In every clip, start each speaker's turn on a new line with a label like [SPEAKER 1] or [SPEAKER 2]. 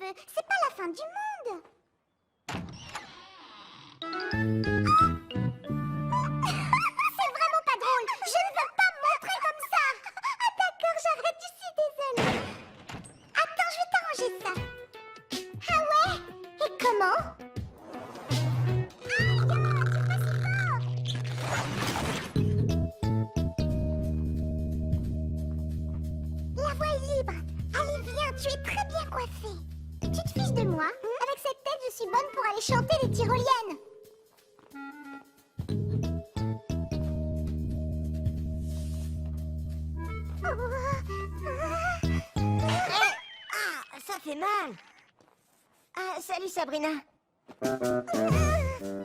[SPEAKER 1] cheveux. C'est pas la fin du monde. C'est vraiment pas drôle. Je ne veux pas me montrer comme ça. Ah d'accord, j'arrête, je suis désolée. Attends, je vais t'arranger ça. Ah ouais? Et comment? Aïe, tu passes fort. La voie est libre. Allez, viens, tu es très bien coiffée. Tu te fiches de moi? Avec cette tête, je suis bonne pour aller chanter les tyroliennes.
[SPEAKER 2] Ah, ça fait mal. Ah, salut Sabrina.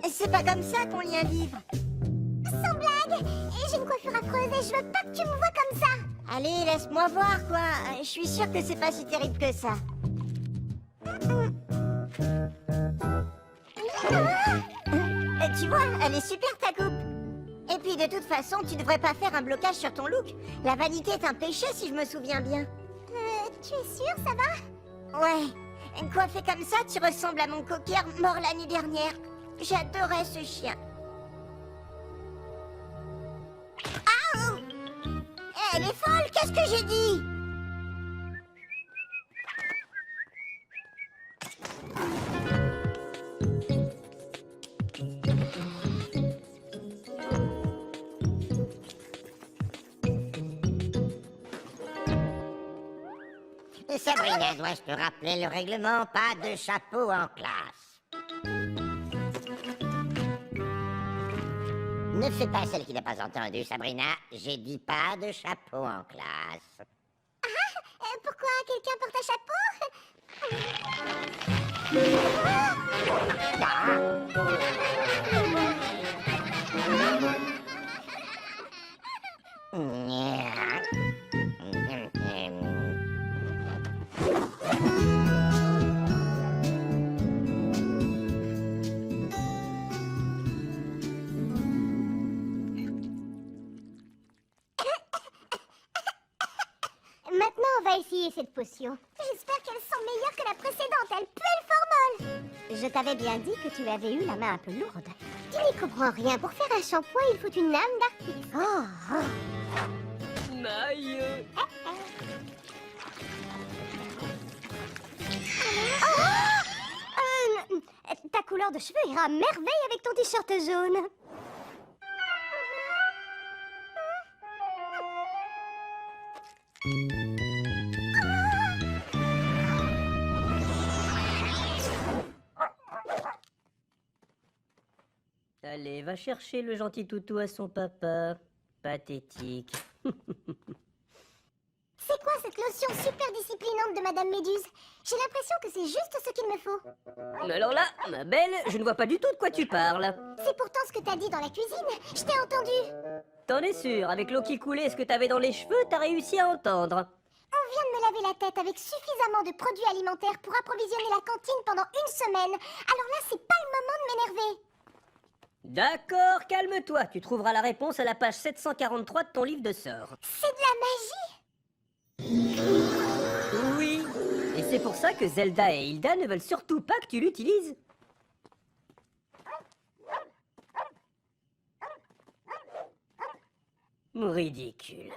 [SPEAKER 2] C'est pas comme ça qu'on lit un livre.
[SPEAKER 1] Sans blague, j'ai une coiffure affreuse et je veux pas que tu me vois comme ça.
[SPEAKER 2] Allez, laisse-moi voir, quoi. Je suis sûre que c'est pas si terrible que ça. Tu vois, elle est super ta coupe. Et puis de toute façon, tu devrais pas faire un blocage sur ton look. La vanité est un péché si je me souviens bien.
[SPEAKER 1] Tu es sûre, ça va?
[SPEAKER 2] Ouais, coiffé comme ça, tu ressembles à mon cocker mort la nuit dernière. J'adorais ce chien. Ah! Elle est folle, qu'est-ce que j'ai dit? Sabrina, dois-je te rappeler le règlement? Pas de chapeau en classe. Ne fais pas celle qui n'a pas entendu, Sabrina. J'ai dit pas de chapeau en classe.
[SPEAKER 1] Pourquoi quelqu'un porte un chapeau? Maintenant, on va essayer cette potion. J'espère qu'elle sent meilleure que la précédente. Elle pue le formol. Je t'avais bien dit que tu avais eu la main un peu lourde. Tu n'y comprends rien. Pour faire un shampoing, il faut une lame d'artiste.
[SPEAKER 3] Aïe.
[SPEAKER 1] Ta couleur de cheveux ira à merveille avec ton t-shirt jaune.
[SPEAKER 3] Allez, va chercher le gentil toutou à son papa. Pathétique.
[SPEAKER 1] C'est quoi cette lotion super disciplinante de Madame Méduse? J'ai l'impression que c'est juste ce qu'il me faut.
[SPEAKER 3] Alors là, ma belle, je ne vois pas du tout de quoi tu parles.
[SPEAKER 1] C'est pourtant ce que t'as dit dans la cuisine. Je t'ai entendu.
[SPEAKER 3] T'en es sûr, avec l'eau qui coulait et ce que t'avais dans les cheveux, t'as réussi à entendre.
[SPEAKER 1] On vient de me laver la tête avec suffisamment de produits alimentaires pour approvisionner la cantine pendant une semaine. Alors là, c'est pas le moment de m'énerver.
[SPEAKER 3] D'accord, calme-toi. Tu trouveras la réponse à la page 743 de ton livre de sorts.
[SPEAKER 1] C'est de la magie.
[SPEAKER 3] Oui, et c'est pour ça que Zelda et Hilda ne veulent surtout pas que tu l'utilises. Ridicule.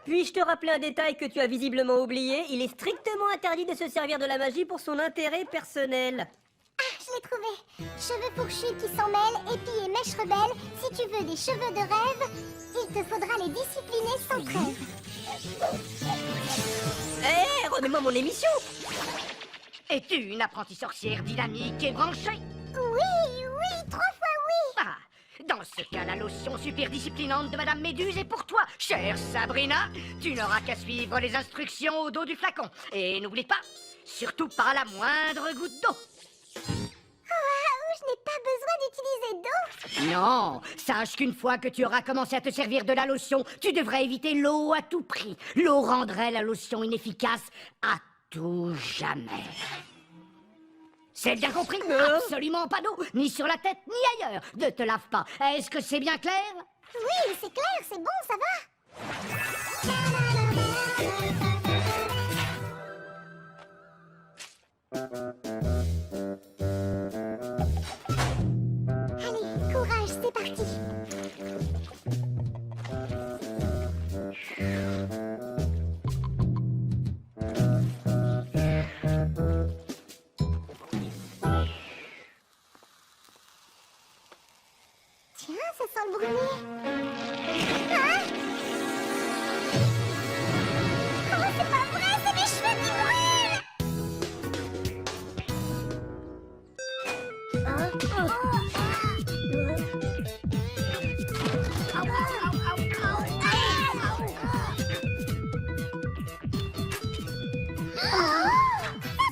[SPEAKER 3] Puis-je te rappeler un détail que tu as visiblement oublié? Il est strictement interdit de se servir de la magie pour son intérêt personnel.
[SPEAKER 1] Ah, je l'ai trouvé. Cheveux fourchus qui s'en mêlent, épis et mèches rebelles. Si tu veux des cheveux de rêve, il te faudra les discipliner sans trêve.
[SPEAKER 3] Hé, remets-moi mon émission.
[SPEAKER 4] Es-tu une apprentie sorcière dynamique et branchée?
[SPEAKER 1] Oui, 3 fois oui.
[SPEAKER 4] Ah, dans ce cas, la lotion super disciplinante de Madame Méduse est pour toi, chère Sabrina. Tu n'auras qu'à suivre les instructions au dos du flacon. Et n'oublie pas, surtout pas la moindre goutte d'eau.
[SPEAKER 1] Waouh, je n'ai pas besoin d'utiliser d'eau.
[SPEAKER 4] Non, sache qu'une fois que tu auras commencé à te servir de la lotion, tu devrais éviter l'eau à tout prix. L'eau rendrait la lotion inefficace à tout jamais. C'est bien compris? Absolument pas d'eau, ni sur la tête, ni ailleurs. Ne te lave pas. Est-ce que c'est bien clair?
[SPEAKER 1] Oui, c'est clair, c'est bon, ça va.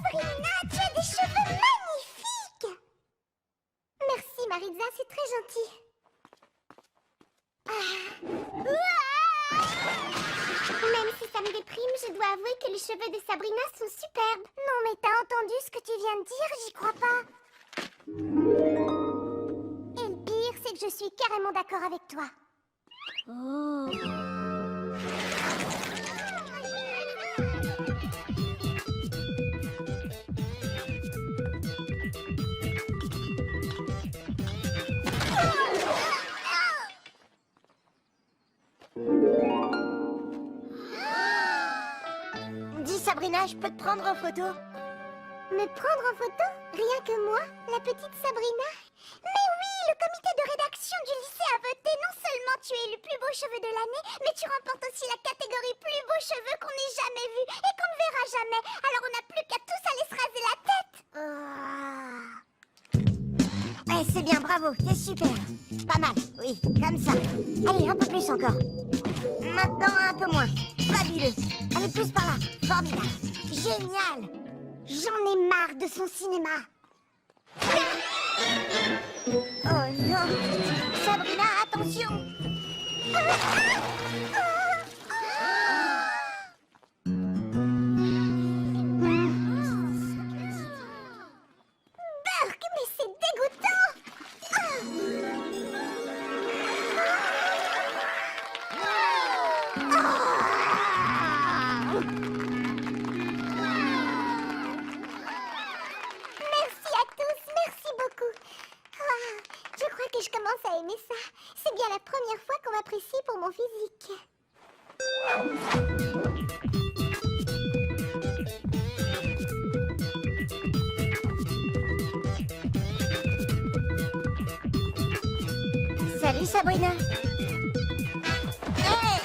[SPEAKER 1] Sabrina, tu as des cheveux magnifiques! Merci Maritza, c'est très gentil. Même si ça me déprime, je dois avouer que les cheveux de Sabrina sont superbes. Non mais t'as entendu ce que tu viens de dire? J'y crois pas. Et le pire, c'est que je suis carrément d'accord avec toi.
[SPEAKER 2] Dis Sabrina, je peux te prendre en photo?
[SPEAKER 1] Me prendre en photo? Rien que moi? La petite Sabrina? Mais oui, le comité de rédaction du lycée a voté. Non seulement tu es le plus beau cheveu de l'année, mais tu remportes aussi la catégorie plus beaux cheveux qu'on ait jamais vu et qu'on ne verra jamais. Alors on n'a plus qu'à tous aller se raser la tête.
[SPEAKER 2] Ouais, c'est bien, bravo, c'est super. Pas mal, oui, comme ça. Allez, un peu plus encore. Maintenant, un peu moins. Fabuleux. Allez, plus par là. Formidable. Génial.
[SPEAKER 1] J'en ai marre de son cinéma.
[SPEAKER 2] Oh non. Sabrina, attention.
[SPEAKER 1] Burk, mais c'est dégoûtant. Merci à tous, merci beaucoup. Je crois que je commence à aimer ça. C'est bien la première fois qu'on m'apprécie pour mon physique.
[SPEAKER 2] Salut Sabrina. Hey.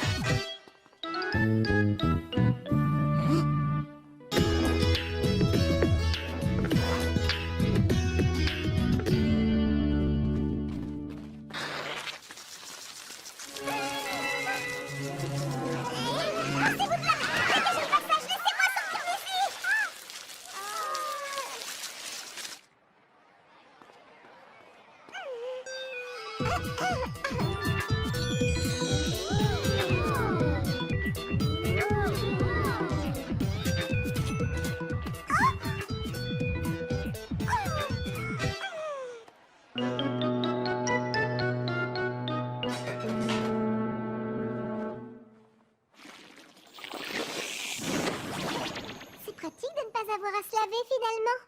[SPEAKER 1] C'est pratique de ne pas avoir à se laver finalement.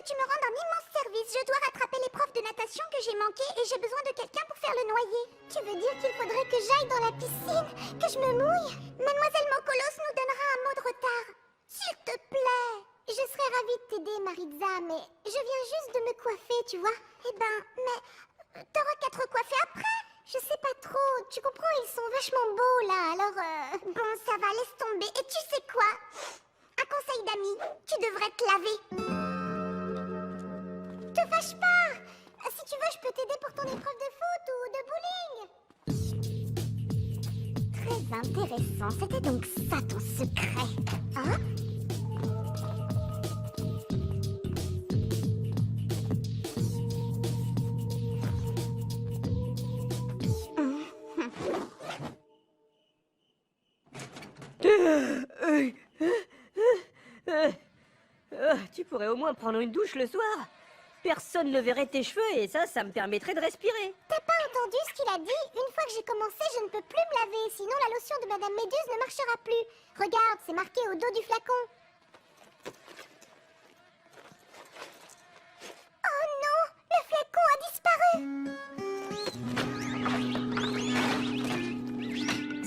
[SPEAKER 1] Tu me rends un immense service. Je dois rattraper l'épreuve de natation que j'ai manquée et j'ai besoin de quelqu'un pour faire le noyer. Tu veux dire qu'il faudrait que j'aille dans la piscine, que je me mouille? Mademoiselle Mancolos nous donnera un mot de retard. S'il te plaît. Je serais ravie de t'aider, Maritza, mais je viens juste de me coiffer, tu vois. Eh ben, mais t'auras qu'à te recoiffer après. Je sais pas trop. Tu comprends, ils sont vachement beaux là. Alors, bon, ça va, laisse tomber. Et tu sais quoi? Un conseil d'amis, tu devrais te laver. Te fâche pas. Si tu veux, je peux t'aider pour ton épreuve de foot ou de bowling. Très intéressant. C'était donc ça ton secret. Hein?
[SPEAKER 3] Tu pourrais au moins prendre une douche le soir. Personne ne verrait tes cheveux et ça me permettrait de respirer.
[SPEAKER 1] T'as pas entendu ce qu'il a dit? Une fois que j'ai commencé, je ne peux plus me laver, sinon la lotion de Madame Méduse ne marchera plus. Regarde, c'est marqué au dos du flacon. Oh non, le flacon a disparu.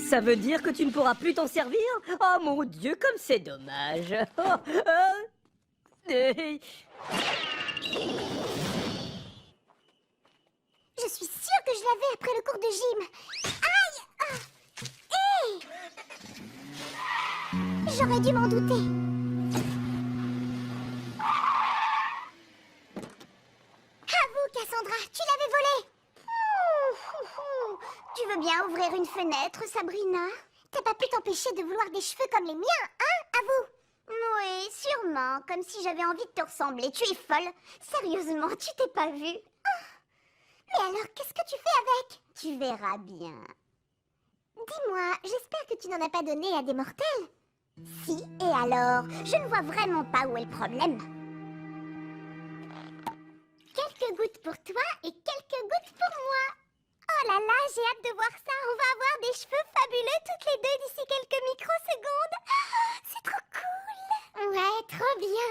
[SPEAKER 3] Ça veut dire que tu ne pourras plus t'en servir? Oh mon Dieu, comme c'est dommage.
[SPEAKER 1] Je suis sûre que je l'avais après le cours de gym. Aïe! Hé! J'aurais dû m'en douter. Avoue, Cassandra, tu l'avais volé. Tu veux bien ouvrir une fenêtre, Sabrina? T'as pas pu t'empêcher de vouloir des cheveux comme les miens, hein? Avoue. Oui, sûrement, comme si j'avais envie de te ressembler. Tu es folle. Sérieusement, tu t'es pas vue. Mais alors, qu'est-ce que tu fais avec? Tu verras bien. Dis-moi, j'espère que tu n'en as pas donné à des mortels. Si, et alors? Je ne vois vraiment pas où est le problème. Quelques gouttes pour toi et quelques gouttes pour moi. Oh là là, j'ai hâte de voir ça. On va avoir des cheveux fabuleux toutes les deux d'ici quelques microsecondes. Oh, c'est trop cool. Ouais, trop bien.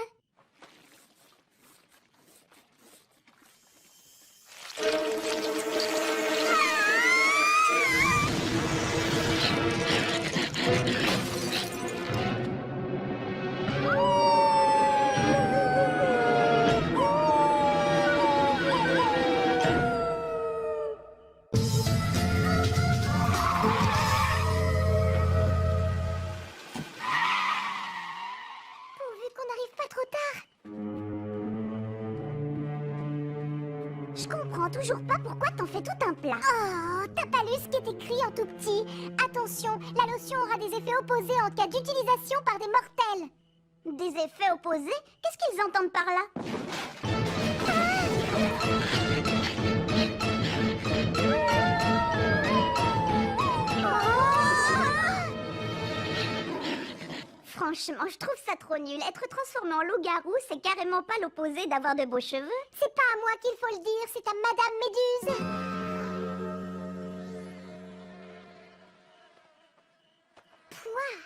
[SPEAKER 1] Pourvu qu'on n'arrive pas trop tard. Je comprends toujours pas pourquoi t'en fais tout un plat. Oh, t'as pas lu ce qui est écrit en tout petit. Attention, la lotion aura des effets opposés en cas d'utilisation par des mortels. Des effets opposés? Qu'est-ce qu'ils entendent par là? Franchement, je trouve ça trop nul. Être transformé en loup-garou, c'est carrément pas l'opposé d'avoir de beaux cheveux. C'est pas à moi qu'il faut le dire, c'est à Madame Méduse. Pouah,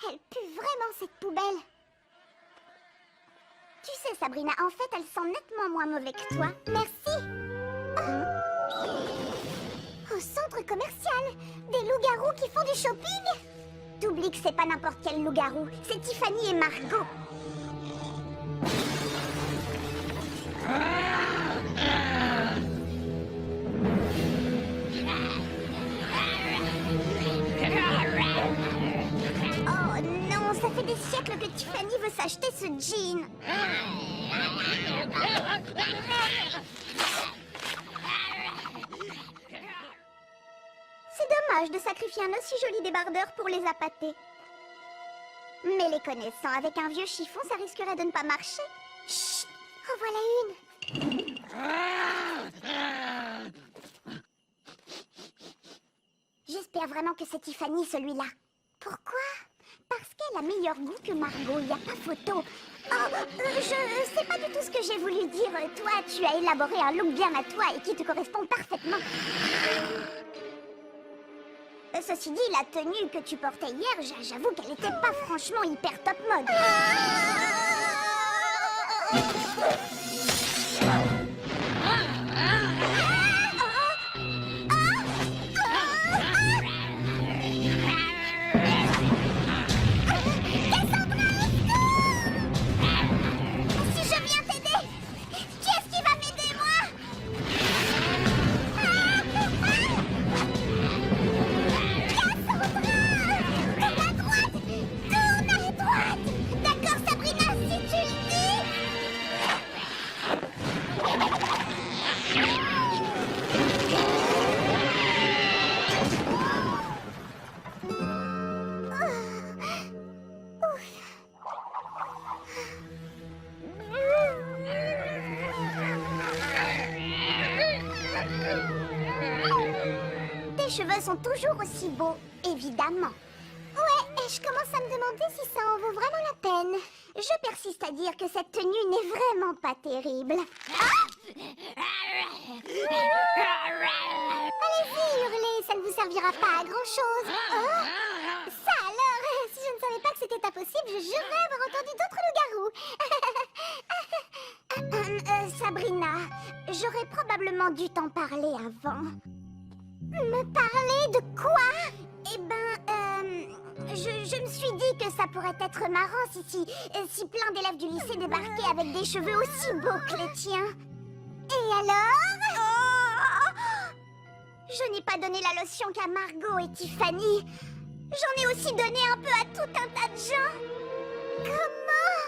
[SPEAKER 1] elle pue vraiment cette poubelle. Tu sais, Sabrina, en fait, elle sent nettement moins mauvais que toi. Merci. Au centre commercial, des loups-garous qui font du shopping? T'oublies que c'est pas n'importe quel loup-garou, c'est Tiffany et Margot. Oh non, ça fait des siècles que Tiffany veut s'acheter ce jean. C'est dommage de sacrifier un aussi joli débardeur pour les appâter. Mais les connaissant, avec un vieux chiffon, ça risquerait de ne pas marcher. Chut! En voilà une! J'espère vraiment que c'est Tiffany, celui-là. Pourquoi? Parce qu'elle a meilleur goût que Margot, il n'y a pas photo. Oh, je sais pas du tout ce que j'ai voulu dire. Toi, tu as élaboré un look bien à toi et qui te correspond parfaitement. Ceci dit, la tenue que tu portais hier, j'avoue qu'elle n'était pas franchement hyper top mode. Si je viens t'aider, qui est-ce qui va m'aider, moi? Tourne à droite! D'accord, Sabrina, si tu le dis! Tes cheveux sont toujours aussi beaux, évidemment. Ouais, je commence à me demander si ça en vaut vraiment la peine. Je persiste à dire que cette tenue n'est vraiment pas terrible. Allez-y, hurlez, ça ne vous servira pas à grand-chose. Oh, ça alors, si je ne savais pas que c'était impossible, je jurerais avoir entendu d'autres loups-garous. Sabrina, j'aurais probablement dû t'en parler avant. Me parler de quoi? Eh ben, je me suis dit que ça pourrait être marrant si plein d'élèves du lycée débarquaient avec des cheveux aussi beaux que les tiens. Et alors? Je n'ai pas donné la lotion qu'à Margot et Tiffany. J'en ai aussi donné un peu à tout un tas de gens. Comment?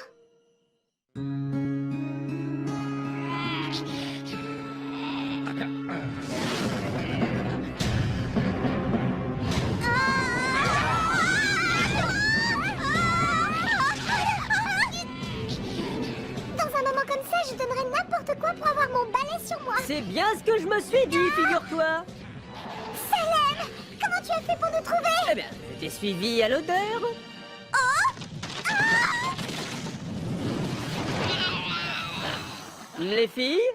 [SPEAKER 1] Dans un moment comme ça, je donnerais n'importe quoi pour avoir mon balai sur moi.
[SPEAKER 3] C'est bien ce que je me suis dit, figure-toi.
[SPEAKER 1] Salem, comment tu as fait pour nous trouver?
[SPEAKER 3] Eh bien, je t'ai suivi à l'odeur. Les filles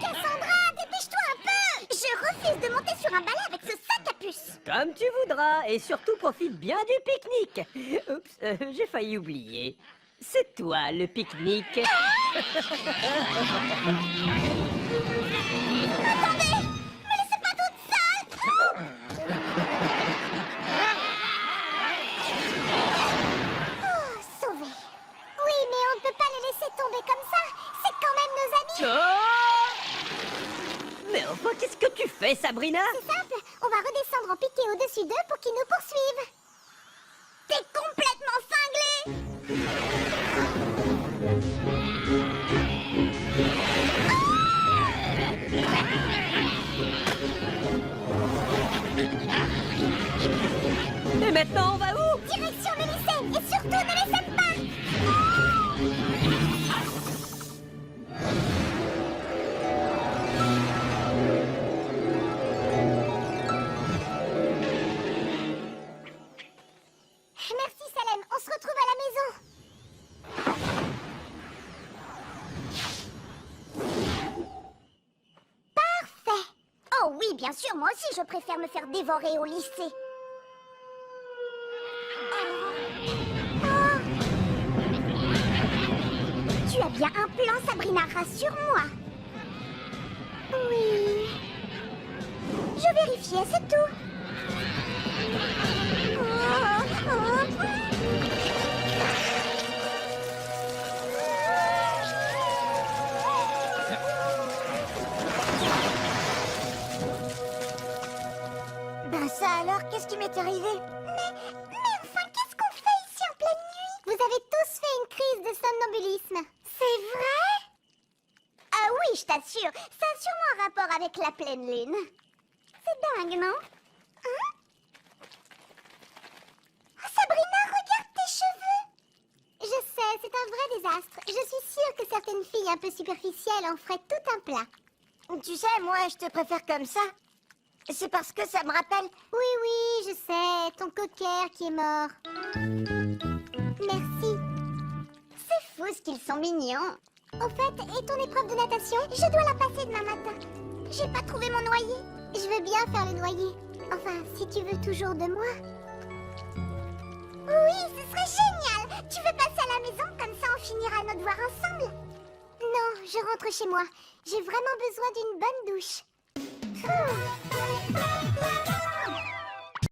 [SPEAKER 1] Cassandra, dépêche-toi un peu! Je refuse de monter sur un balai avec ce sac à puce.
[SPEAKER 3] Comme tu voudras, et surtout profite bien du pique-nique. Oups, j'ai failli oublier. C'est toi, le pique-nique.
[SPEAKER 1] Attendez! Me laissez pas toute seule! Oh, sauvée. Oui, mais on ne peut pas les laisser tomber comme ça. C'est quand même nos amis.
[SPEAKER 3] Oh mais enfin, qu'est-ce que tu fais, Sabrina?
[SPEAKER 1] C'est simple, on va redescendre en piqué au-dessus d'eux pour qu'ils nous poursuivent. T'es complètement cinglé!
[SPEAKER 3] Et maintenant, on va où?
[SPEAKER 1] Direction le lycée et surtout ne les aime pas! Merci Salem, on se retrouve à la maison. Parfait. Oh oui, bien sûr, moi aussi je préfère me faire dévorer au lycée. Tu as bien un plan, Sabrina, rassure-moi. Oui. Je vérifiais, c'est tout.
[SPEAKER 2] Ben ça alors, qu'est-ce qui m'est arrivé?
[SPEAKER 1] Mais enfin, qu'est-ce qu'on fait ici en pleine nuit? Vous avez tous fait une crise de somnambulisme. C'est vrai? Ah oui, je t'assure. Ça a sûrement un rapport avec la pleine lune. C'est dingue, non? Hein? Oh, Sabrina, regarde tes cheveux. Je sais, c'est un vrai désastre. Je suis sûre que certaines filles un peu superficielles en feraient tout un plat.
[SPEAKER 2] Tu sais, moi, je te préfère comme ça. C'est parce que ça me rappelle...
[SPEAKER 1] Oui, oui, je sais, ton cocker qui est mort. Merci. C'est fou ce qu'ils sont mignons. Au fait, et ton épreuve de natation? Je dois la passer demain matin. J'ai pas trouvé mon noyer. Je veux bien faire le noyer. Enfin, si tu veux toujours de moi. Oui, ce serait génial. Tu veux passer à la maison? Comme ça, on finira nos devoirs ensemble. Non, je rentre chez moi. J'ai vraiment besoin d'une bonne douche.